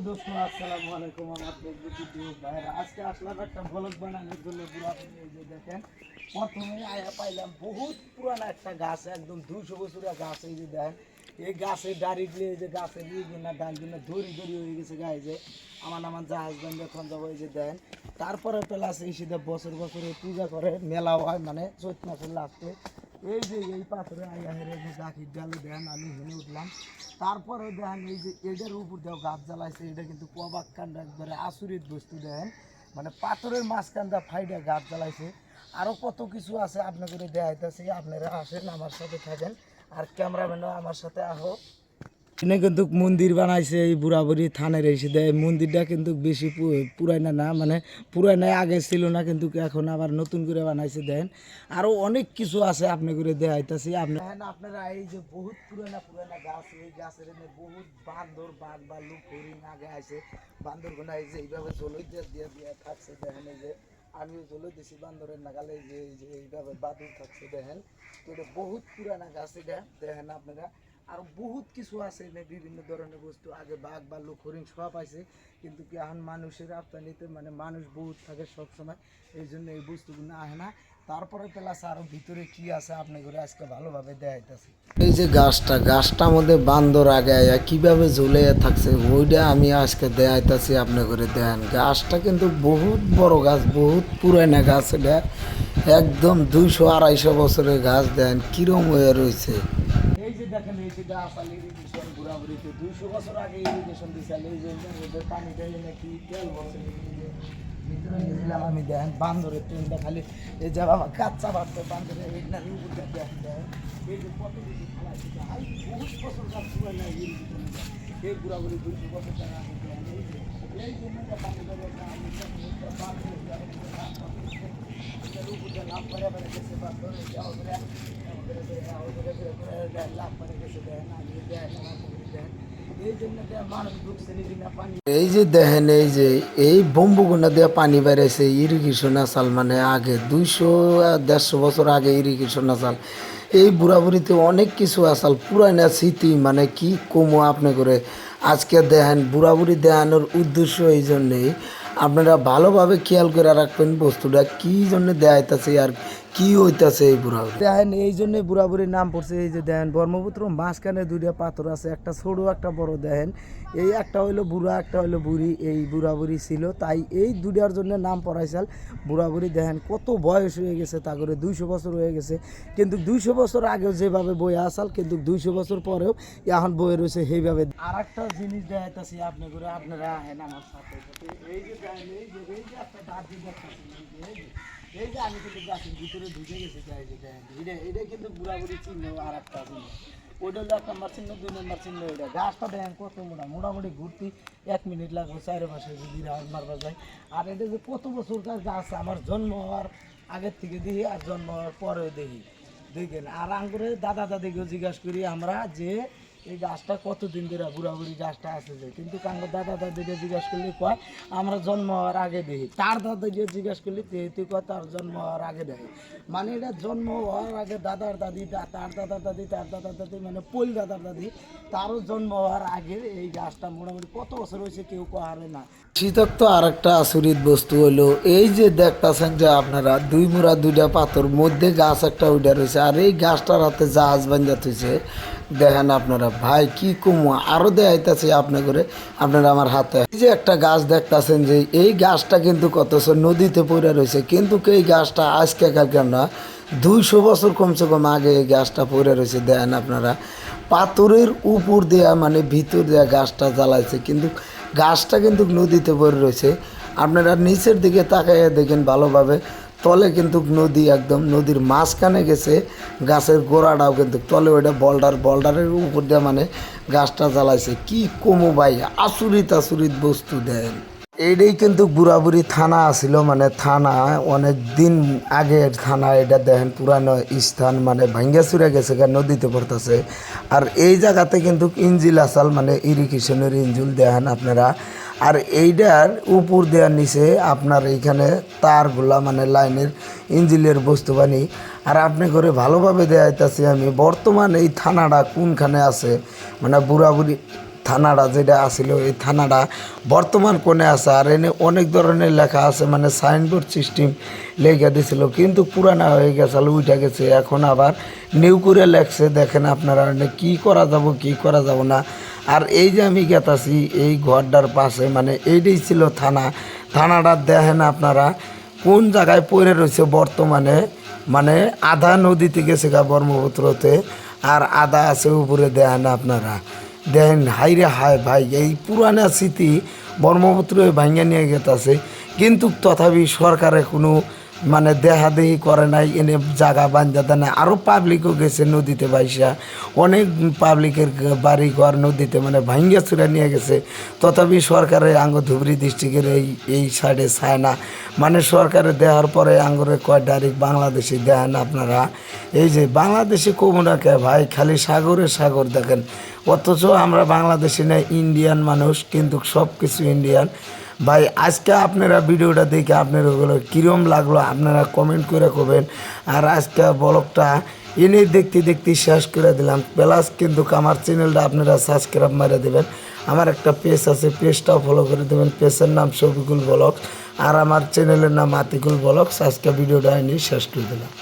দোস্ত আসসালামু আলাইকুম। আমার ভিডিও ভাইরা আজকে আসলাম একটা ব্লগ বানানোর জন্য। পুরো আপনি এই যে দেখেন, প্রথমে আয়া পাইলাম বহুত পুরানা একটা গাছ, একদম 200 বছরের গাছ। এই যে দেখেন, এই গাছের ডাইরেক্টলি এই যে গাছের না ডালগুলো দড়ি দড়ি হয়ে গেছে গায়ে, যে আমার জাহাজ বান্ধব এখন যাবো। এই যে দেখেন, তারপরে প্লাস এই শীতে বছর বছরে পূজা করে, মেলা হয়, মানে চৈত মাসের লাস্টে। এই যে এই পাথরে আইয়া হেরে যে গাখির ডালে দেন, আমি হেনে উঠলাম। তারপরে দেখেন এই যে এটার উপর দেওয়া গাছ জ্বালাইছে, এটা কিন্তু কবাক কান্ড একবারে আসুরিত বস্তু। দেখেন মানে পাথরের মাঝখানটা ফাইডা গাছ জ্বালাইছে। আরও কত কিছু আছে আপনাদের দেখাইতেছি, আপনারা আসেন আমার সাথে থাকেন, আর ক্যামেরাম্যানও আমার সাথে আহো। এখানে কিন্তু মন্দির বানাইছে এই বুড়াবুড়ি থানের এসে দেয়। মন্দিরটা কিন্তু বেশি পুরানা না, মানে পুরানা আগে ছিল না, কিন্তু এখন আবার নতুন করে বানাইছে। দেন আরও অনেক কিছু আছে আপনি করে দেখাইতেছি। আপনারা এই যে বহুত পুরানা পুরানা গাছ, এই গাছের বহুত বান্দর বাঘ বা লুক হরিণ আগে আছে। বান্দরগুনা এই যে এইভাবে জলই দিয়ে দিয়ে থাকছে। দেখেন এই যে আমিও জলে দিছি বান্দরের নাগালে, যে এই যে এইভাবে বাদুর থাকছে। দেখেন তো এটা বহুত পুরানা গাছ। এটা দেখেন আপনারা আর বহুত কিছু আছে, বিভিন্ন ধরনের বস্তু। আগে বাঘ বা লোক হরিণ সব আছে, কিন্তু কি এখন মানুষের রপ্তানিতে মানে মানুষ বহুত থাকে সবসময়, এই জন্য এই বস্তুগুলো আহে না। তারপরে প্লাস আরও ভিতরে কি আছে আপনি করে আজকে ভালোভাবে দেখাইতেছি। এই যে গাছটার মধ্যে বান্দর আগে আয়া কীভাবে ঝুলে থাকছে, ওইটা আমি আজকে দেখাইতেছি আপনি করে। দেখেন গাছটা কিন্তু বহুত বড় গাছ, বহুত পুরানা গাছ। এটা একদম 200-250 বছরের গাছ। দেন কিরম হয়ে রয়েছে। এই যে দেখেন, এই যে গাছ আল ইরিগেশন ঘোরাঘুরিতে 200 বছর আগে ইরিগেশন দিয়েছিল। এই যে ওদের পানি ঢেলে নাকি তেল বসে ভিতরে গেছিলাম আমি। দেখেন বান্দরের ট্রেনটা খালি এই যে বাবা কাচ্চা বাড়তো বান্দরের উপরটা দেখেন। দেখেন এই যে কত কিছু খেলা ছিল, বহুত বছর গাছ পুরো না ইরিগেশন। এই ঘোরাঘুরি 200 বছর টাকা আমি দেখেন। এই জন্য পানি ঢেলে উপরটা লাভ করে বেড়ে গেছে বান্দর লাভ করে গেছে। দেখেন আমি এই যে দেখেন, এই যে এই বম্বুগুনা দিয়ে পানি বেড়েছে ইরিগেশন আসাল, মানে আগে 200-150 বছর আগে ইরিগেশন আসাল। এই বুড়াবুড়িতে অনেক কিছু আসাল পুরানা স্মৃতি, মানে কি কমো আপনি করে। আজকে দেখেন বুড়াবুড়ি দেখানোর উদ্দেশ্য এই জন্যেই, আপনারা ভালোভাবে খেয়াল করে রাখবেন বস্তুটা কী জন্য দেখাইতেছে আর কি হইতাছে। এই বুড়াবুড়ি দেখেন, এই জন্যই বুড়াবুড়ির নাম পড়ছে। এই যে দেখেন ব্রহ্মপুত্র মাঝখানে দুইটা পাথর আছে, একটা ছোট একটা বড়। দেখেন এই একটা হইলো বুড়া, একটা হইলো বুড়ি। এই বুড়াবুড়ি ছিল, তাই এই দুইটার জন্য নাম পড়াইছাল বুড়াবুড়ি। দেখেন কত বয়স হয়ে গেছে, তা করে 200 বছর হয়ে গেছে। কিন্তু 200 বছর আগেও যেভাবে বই আসাল, কিন্তু 200 বছর পরেও এখন বই রয়েছে সেইভাবে। আর একটা জিনিস দেখাইতেছি আপনি করে, আপনারা আহেন আমার সাথে। এই যে দেখেন, এই যে একটা দাঁড়ি দেখাচ্ছি, এই যে আমি কিন্তু গাছের ভিতরে ঢুকে গেছি। এটা কিন্তু বুড়াবুড়ি চিহ্ন। আর একটা চিহ্ন, ওইটা হলো 1 নম্বর চিহ্ন, 2 নম্বর চিহ্ন। এটা গাছটা দেখেন কত মোটামুটি ঘুরতে 1 মিনিট লাগবে চারপাশে যদি রাউন্ড মারবা যায়। আর এটা যে কত বছরকার গাছ, আমার জন্ম হওয়ার আগের থেকে দেখি আর জন্ম হওয়ার পরেও দেখি। দেখেন আর আঙ্গুরে দাদা দাদিকেও জিজ্ঞাসা করি আমরা যে এই গাছটা কতদিন ধরে বুড়াবুড়ি গাছটা আছে, যে কিন্তু কাঙ্গর দাদা দাদিকে জিজ্ঞাসা করলে কয় আমরা জন্ম হওয়ার আগে দেখি। তার দাদাকে জিজ্ঞাসা করলে তেহেতু কয় তার জন্ম হওয়ার আগে দেখে। মানে এটা জন্ম হওয়ার আগে দাদার দাদি, তার দাদার দাদি, তার দাদার দাদি, মানে পোল দাদার দাদি, তারও জন্ম হওয়ার আগে এই গাছটা মোটামুটি কত বছর হয়েছে কেউ কহারে না। শীতক্ত আর একটা আসরিত বস্তু হলো এই যে দেখতেছেন যে আপনারা দুই মুড়া দুইটা পাথর মধ্যে গাছ একটা উঠে রয়েছে, আর এই গাছটার হাতে জাহাজ বান্ধা থইছে। দেখেন আপনারা ভাই কি কমু আরো দেখাইতেছে আপনি করে, আপনারা আমার হাতে এই যে একটা গাছ দেখতেছেন, যে এই গাছটা কিন্তু কত নদীতে পড়ে রয়েছে, কিন্তু এই গাছটা আজকে কালকে না 200 বছর কমসে কম আগে এই গাছটা পড়ে রয়েছে। দেখেন আপনারা পাথরের উপর দেয়া মানে ভিতর দেয়া গাছটা জ্বালাইছে, কিন্তু গাছটা কিন্তু নদীতে পড়ে রয়েছে। আপনারা নিচের দিকে তাকাইয়া দেখেন ভালোভাবে, তলে কিন্তু নদী, একদম নদীর মাঝখানে গেছে। গাছের গোড়াটাও কিন্তু তলে, ওইটা বল্ডারের উপর দিয়ে মানে গাছটা জ্বালাইছে। কি কমো ভাই, আসুরিত বস্তু। দেন এইটাই কিন্তু বুড়াবুড়ি থানা আসিল, মানে থানা অনেক দিন আগের থানা। এটা দেখেন পুরানো স্থান, মানে ভাঙ্গা চুরা গেছে, নদীতে পড়তেছে। আর এই জায়গাতে কিন্তু ইঞ্জিল আসাল, মানে ইরিগেশনের ইঞ্জিল দেখেন আপনারা। আর এইটার উপর দেওয়ার নিচে আপনার এইখানে তারগুলা, মানে লাইনের ইঞ্জিলের বস্তু বানি। আর আপনি করে ভালোভাবে দেখাইতেছি আমি বর্তমান এই থানাটা কোনখানে আছে, মানে বুড়াবুড়ি থানাটা যেটা আসিল এই থানাটা বর্তমান কোণে আছে। আর এনে অনেক ধরনের লেখা আছে, মানে সাইনবোর্ড সিস্টেম লেখা দিছিল, কিন্তু পুরানা হয়ে গেছে, উঠে গেছে। এখন আবার নিউ করে লেখছে, দেখেন আপনারা কি করা যাব কি করা যাব না। আর এই যে আমি গেতাছি এই ঘরটার পাশে, মানে এইটাই ছিল থানা। থানাটা দেখেন আপনারা কোন জায়গায় পড়ে রয়েছে বর্তমানে, মানে আধা নদীতে গেছে গা ব্রহ্মপুত্রতে, আর আধা আছে উপরে। দেখেন আপনারা, দেখেন হাই রে হায় ভাই, এই পুরানা স্মৃতি ব্রহ্মপুত্র ভাঙ্গা নিয়ে গেতেছে, কিন্তু তথাপি সরকারে কোনো মানে দেহাদেহি করে নাই, এনে জায়গা বান্ধা দেয় না। আরও পাবলিকও গেছে নদীতে ভাইসা, অনেক পাবলিকের বাড়ি ঘর নদীতে মানে ভাঙ্গা চুরা নিয়ে গেছে, তথাপি সরকারের আঙ্গ ধুবড়ি ডিস্ট্রিক্টের এই সাইডে চায় না। মানে সরকারে দেওয়ার পরে আঙ্গুরে কয় ডাইরেক্ট বাংলাদেশে দেন আপনারা। এই যে বাংলাদেশে কমুনাকে ভাই খালি সাগরে সাগর দেখেন, অথচ আমরা বাংলাদেশে নেই, ইন্ডিয়ান মানুষ, কিন্তু সব কিছু ইন্ডিয়ান। ভাই আজকে আপনারা ভিডিওটা দেখে আপনার ওগুলো কীরম লাগলো আপনারা কমেন্ট করে করবেন। আর আজকে ব্লগটা এনে দেখতে দেখতে শেষ করে দিলাম। প্লাস কিন্তু আমার চ্যানেলটা আপনারা সাবস্ক্রাইব মেরে দেবেন। আমার একটা পেজ আছে, পেজটাও ফলো করে দেবেন। পেজের নাম শফিকুল ব্লগস, আর আমার চ্যানেলের নাম আতিকুল ব্লগস। আজকে ভিডিওটা এনে শেষ করে দিলাম।